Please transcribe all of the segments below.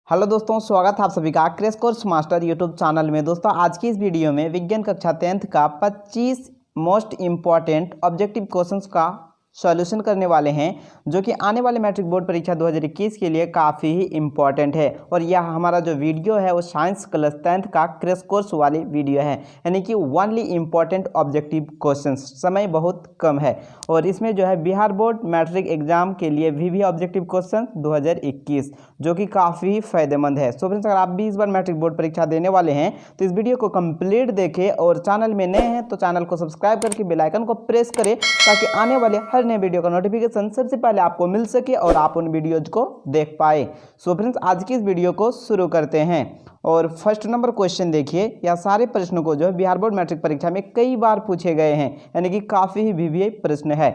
Hello दोस्तों, स्वागत है आप सभी का crash course master YouTube channel में। दोस्तों आज की इस वीडियो में विज्ञान कक्षा 10th का 25 मोस्ट इम्पॉर्टेंट ऑब्जेक्टिव क्वेश्चंस का सॉल्यूशन करने वाले हैं, जो कि आने वाले मैट्रिक बोर्ड परीक्षा 2021 के लिए काफ़ी ही इम्पॉर्टेंट है। और यह हमारा जो वीडियो है वो साइंस क्लास 10th का क्रैश कोर्स वाली वीडियो है, यानी कि ओनली इम्पॉर्टेंट ऑब्जेक्टिव क्वेश्चंस। समय बहुत कम है और इसमें जो है बिहार बोर्ड मैट्रिक एग्जाम के लिए भी ऑब्जेक्टिव क्वेश्चन 2021 जो कि काफ़ी फायदेमंद है। सो फ्रेंड्स, अगर आप भी इस बार मैट्रिक बोर्ड परीक्षा देने वाले हैं तो इस वीडियो को कंप्लीट देखें और चैनल में नए हैं तो चैनल को सब्सक्राइब करके बेल आइकन को प्रेस करें ताकि आने वाले हर नए वीडियो का नोटिफिकेशन सबसे पहले आपको मिल सके और आप उन वीडियोज को देख पाए। सो फ्रेंड्स, आज की इस वीडियो को शुरू करते हैं और फर्स्ट नंबर क्वेश्चन देखिए। यह सारे प्रश्नों को जो है बिहार बोर्ड मैट्रिक परीक्षा में कई बार पूछे गए हैं, यानी कि काफ़ी ही वीवीआई प्रश्न है।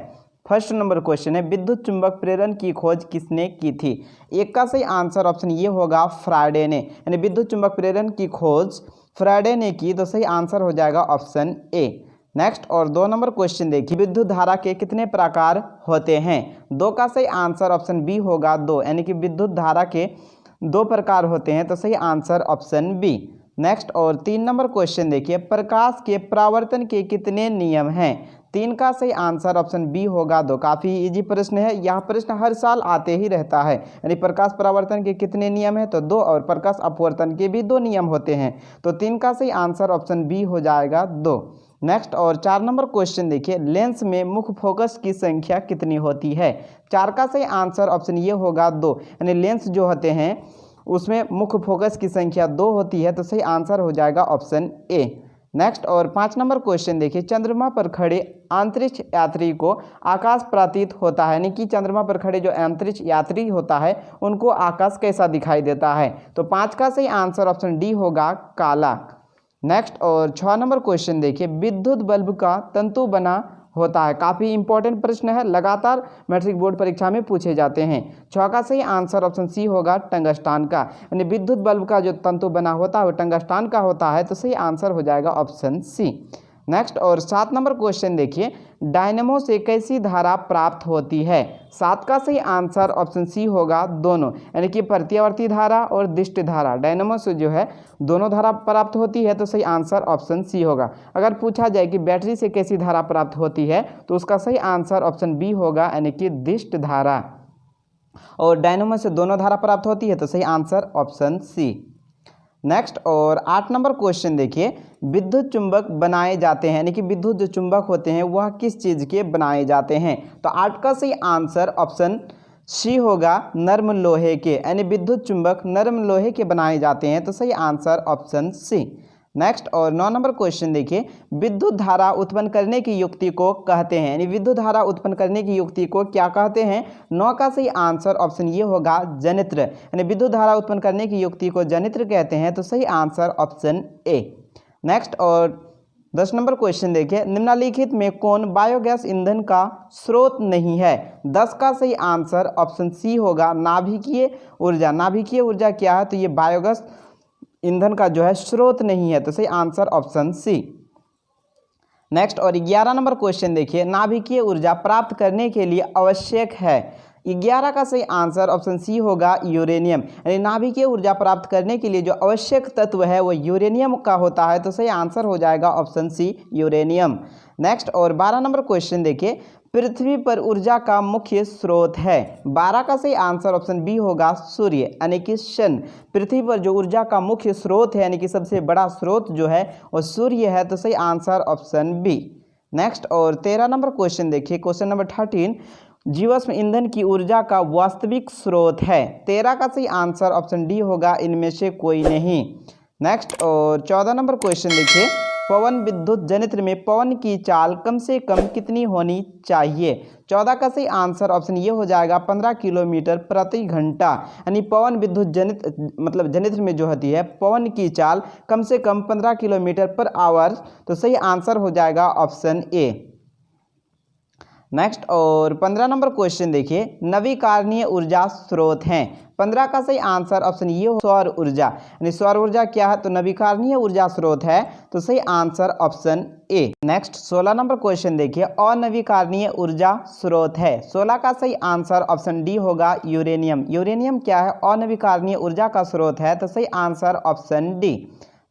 फर्स्ट नंबर क्वेश्चन है, विद्युत चुंबक प्रेरण की खोज किसने की थी? एक का सही आंसर ऑप्शन ये होगा फ्राइडे ने, यानी विद्युत चुंबक प्रेरण की खोज फ्राइडे ने की, तो सही आंसर हो जाएगा ऑप्शन ए। नेक्स्ट और 2 नंबर क्वेश्चन देखिए, विद्युत धारा के कितने प्रकार होते हैं? 2 का सही आंसर ऑप्शन बी होगा 2, यानी कि विद्युत धारा के 2 प्रकार होते हैं, तो सही आंसर ऑप्शन बी। नेक्स्ट और 3 नंबर क्वेश्चन देखिए, प्रकाश के परावर्तन के कितने नियम हैं? 3 का सही आंसर ऑप्शन बी होगा 2। काफ़ी इजी प्रश्न है, यह प्रश्न हर साल आते ही रहता है। यानी प्रकाश परावर्तन के कितने नियम हैं? तो 2, और प्रकाश अपवर्तन के भी 2 नियम होते हैं, तो 3 का सही आंसर ऑप्शन बी हो जाएगा 2। नेक्स्ट और 4 नंबर क्वेश्चन देखिए, लेंस में मुख्य फोकस की संख्या कितनी होती है? 4 का सही आंसर ऑप्शन ये होगा 2, यानी लेंस जो होते हैं उसमें मुख्य फोकस की संख्या 2 होती है, तो सही आंसर हो जाएगा ऑप्शन ए। नेक्स्ट और 5 नंबर क्वेश्चन देखिए, चंद्रमा पर खड़े अंतरिक्ष यात्री को आकाश प्रतीत होता है, यानी कि चंद्रमा पर खड़े जो अंतरिक्ष यात्री होता है उनको आकाश कैसा दिखाई देता है? तो 5 का सही आंसर ऑप्शन डी होगा काला। नेक्स्ट और 6 नंबर क्वेश्चन देखिए, विद्युत बल्ब का तंतु बना होता है। काफ़ी इंपॉर्टेंट प्रश्न है, लगातार मैट्रिक बोर्ड परीक्षा में पूछे जाते हैं। 6 का सही आंसर ऑप्शन सी होगा टंगस्टान का, यानी विद्युत बल्ब का जो तंतु बना होता है वो टंगस्टान का होता है, तो सही आंसर हो जाएगा ऑप्शन सी। नेक्स्ट और 7 नंबर क्वेश्चन देखिए, डायनेमो से कैसी धारा प्राप्त होती है? 7 का सही आंसर ऑप्शन सी होगा दोनों, यानी कि प्रत्यावर्ती धारा और दिष्ट धारा। डायनेमो से जो है दोनों धारा प्राप्त होती है, तो सही आंसर ऑप्शन सी होगा। अगर पूछा जाए कि बैटरी से कैसी धारा प्राप्त होती है तो उसका सही आंसर ऑप्शन बी होगा, यानी कि दिष्ट धारा। और डायनेमो से दोनों धारा प्राप्त होती है, तो सही आंसर ऑप्शन सी। नेक्स्ट और 8 नंबर क्वेश्चन देखिए, विद्युत चुंबक बनाए जाते हैं, यानी कि विद्युत जो चुंबक होते हैं वह किस चीज़ के बनाए जाते हैं? तो 8 का सही आंसर ऑप्शन सी होगा नर्म लोहे के, यानी विद्युत चुंबक नर्म लोहे के बनाए जाते हैं, तो सही आंसर ऑप्शन सी। नेक्स्ट और 9 नंबर क्वेश्चन देखिए, विद्युत धारा उत्पन्न करने की युक्ति को कहते हैं, यानी विद्युत धारा उत्पन्न करने की युक्ति को क्या कहते हैं? 9 का सही आंसर ऑप्शन ये होगा जनित्र, यानी विद्युत धारा उत्पन्न करने की युक्ति को जनित्र कहते हैं, तो सही आंसर ऑप्शन ए। नेक्स्ट और 10 नंबर क्वेश्चन देखिए, निम्नलिखित में कौन बायोगैस ईंधन का स्रोत नहीं है? 10 का सही आंसर ऑप्शन सी होगा नाभिकीय ऊर्जा। नाभिकीय ऊर्जा क्या है? तो ये बायोगैस ईंधन का जो है स्रोत नहीं है, तो सही आंसर ऑप्शन सी। नेक्स्ट और 11 नंबर क्वेश्चन देखिए, नाभिकीय ऊर्जा प्राप्त करने के लिए आवश्यक है? 11 का सही आंसर ऑप्शन सी होगा यूरेनियम, यानी नाभिकीय ऊर्जा प्राप्त करने के लिए जो आवश्यक तत्व है वो यूरेनियम का होता है, तो सही आंसर हो जाएगा ऑप्शन सी यूरेनियम। नेक्स्ट और 12 नंबर क्वेश्चन देखिए, पृथ्वी पर ऊर्जा का मुख्य स्रोत है? 12 का सही आंसर ऑप्शन बी होगा सूर्य, यानी कि सन। पृथ्वी पर जो ऊर्जा का मुख्य स्रोत है, यानी कि सबसे बड़ा स्रोत जो है वो सूर्य है, तो सही आंसर ऑप्शन बी। नेक्स्ट और 13 नंबर क्वेश्चन देखिए, क्वेश्चन नंबर 13, जीवाश्म ईंधन की ऊर्जा का वास्तविक स्रोत है? 13 का सही आंसर ऑप्शन डी होगा इनमें से कोई नहीं। नेक्स्ट और 14 नंबर क्वेश्चन देखिए, पवन विद्युत जनित्र में पवन की चाल कम से कम कितनी होनी चाहिए? 14 का सही आंसर ऑप्शन ये हो जाएगा 15 किलोमीटर प्रति घंटा, यानी पवन विद्युत जनित्र में जो होती है पवन की चाल कम से कम 15 किलोमीटर पर आवर, तो सही आंसर हो जाएगा ऑप्शन ए। नेक्स्ट और 15 नंबर क्वेश्चन देखिए, नवीकरणीय ऊर्जा स्रोत हैं। 15 का सही आंसर ऑप्शन ये हो सौर ऊर्जा। यानी सौर ऊर्जा क्या है, तो नवीकरणीय ऊर्जा स्रोत है, तो सही answer option A. Next 16 number question देखिए, अनवीकरणीय ऊर्जा स्रोत है। 16 का सही आंसर ऑप्शन डी होगा यूरेनियम। यूरेनियम क्या है, अनवीकरणीय ऊर्जा का स्रोत है, तो सही आंसर ऑप्शन डी।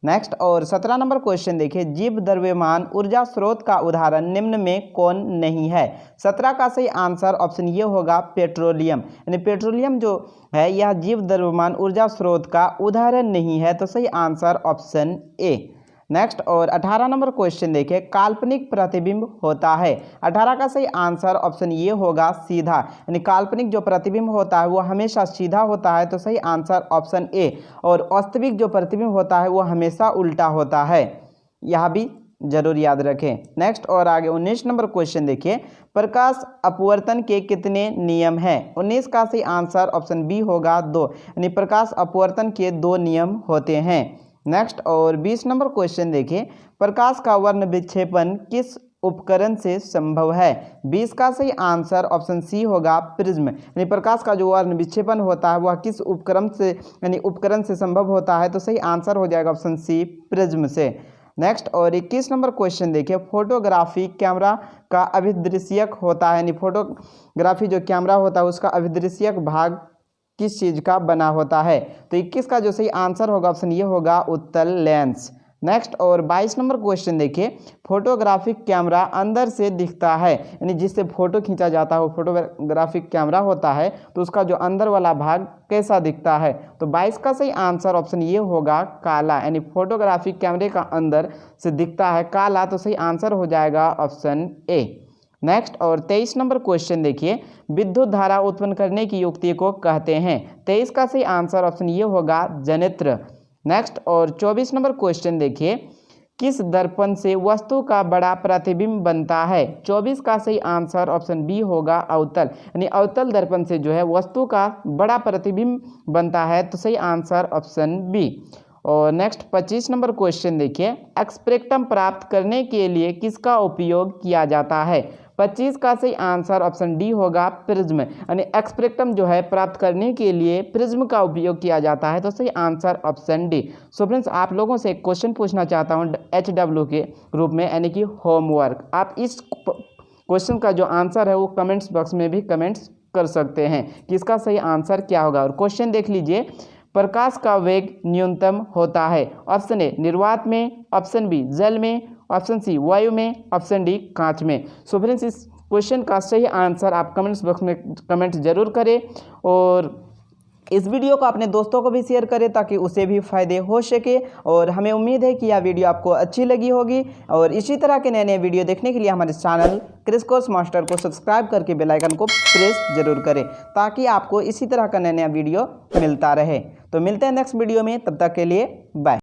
नेक्स्ट और 17 नंबर क्वेश्चन देखिए, जीव द्रव्यमान ऊर्जा स्रोत का उदाहरण निम्न में कौन नहीं है। 17 का सही आंसर ऑप्शन ये होगा पेट्रोलियम। यानी पेट्रोलियम जो है यह जीव द्रव्यमान ऊर्जा स्रोत का उदाहरण नहीं है, तो सही आंसर ऑप्शन ए। नेक्स्ट और 18 नंबर क्वेश्चन देखिए, काल्पनिक प्रतिबिंब होता है। 18 का सही आंसर ऑप्शन ये होगा सीधा। यानी काल्पनिक जो प्रतिबिंब होता है वो हमेशा सीधा होता है, तो सही आंसर ऑप्शन ए। और वास्तविक जो प्रतिबिंब होता है वो हमेशा उल्टा होता है, यह भी जरूर याद रखें। नेक्स्ट और आगे 19 नंबर क्वेश्चन देखिए, प्रकाश अपवर्तन के कितने नियम हैं। 19 का सही आंसर ऑप्शन बी होगा 2। यानी प्रकाश अपवर्तन के 2 नियम होते हैं। नेक्स्ट और 20 नंबर क्वेश्चन देखिए, प्रकाश का वर्ण विक्षेपण किस उपकरण से संभव है। 20 का सही आंसर ऑप्शन सी होगा प्रिज्म। यानी प्रकाश का जो वर्ण विक्षेपण होता है वह किस उपकरण से यानी उपकरण से संभव होता है, तो सही आंसर हो जाएगा ऑप्शन सी प्रिज्म से। नेक्स्ट और 21 नंबर क्वेश्चन देखिए, फोटोग्राफी कैमरा का अभिदृश्यक होता है। यानी फोटोग्राफी जो कैमरा होता है उसका अभिदृश्यक भाग किस चीज़ का बना होता है। तो 21 का जो सही आंसर होगा ऑप्शन ये होगा उत्तल लेंस। नेक्स्ट और 22 नंबर क्वेश्चन देखिए, फोटोग्राफिक कैमरा अंदर से दिखता है। यानी जिससे फोटो खींचा जाता है वो फोटोग्राफिक कैमरा होता है, तो उसका जो अंदर वाला भाग कैसा दिखता है। तो 22 का सही आंसर ऑप्शन ये होगा काला। यानी फोटोग्राफिक कैमरे का अंदर से दिखता है काला, तो सही आंसर हो जाएगा ऑप्शन ए। नेक्स्ट और 23 नंबर क्वेश्चन देखिए, विद्युत धारा उत्पन्न करने की युक्ति को कहते हैं। 23 का सही आंसर ऑप्शन ये होगा जनित्र। नेक्स्ट और 24 नंबर क्वेश्चन देखिए, किस दर्पण से वस्तु का बड़ा प्रतिबिंब बनता है। 24 का सही आंसर ऑप्शन बी होगा अवतल। यानी अवतल दर्पण से जो है वस्तु का बड़ा प्रतिबिंब बनता है, तो सही आंसर ऑप्शन बी। और नेक्स्ट 25 नंबर क्वेश्चन देखिए, एक्सपेक्टम प्राप्त करने के लिए किसका उपयोग किया जाता है। 25 का सही आंसर ऑप्शन डी होगा प्रिज्म। यानी एक्सपेक्टम जो है प्राप्त करने के लिए प्रिज्म का उपयोग किया जाता है, तो सही answer option D. So friends, आप लोगों से एक क्वेश्चन पूछना चाहता हूँ HW के रूप में, यानी कि होमवर्क। आप इस क्वेश्चन का जो आंसर है वो कमेंट्स बॉक्स में भी कमेंट्स कर सकते हैं कि इसका सही आंसर क्या होगा। और क्वेश्चन देख लीजिए, प्रकाश का वेग न्यूनतम होता है। ऑप्शन ए निर्वात में, ऑप्शन बी जल में, ऑप्शन सी वायु में, ऑप्शन डी कांच में। सो फ्रेंड्स, इस क्वेश्चन का सही आंसर आप कमेंट्स बॉक्स में कमेंट जरूर करें और इस वीडियो को अपने दोस्तों को भी शेयर करें ताकि उसे भी फ़ायदे हो सके। और हमें उम्मीद है कि यह वीडियो आपको अच्छी लगी होगी। और इसी तरह के नए नए वीडियो देखने के लिए हमारे चैनल क्रैश कोर्स मास्टर को सब्सक्राइब करके बेल आइकन को प्रेस जरूर करें ताकि आपको इसी तरह का नया नया वीडियो मिलता रहे। तो मिलते हैं नेक्स्ट वीडियो में, तब तक के लिए बाय।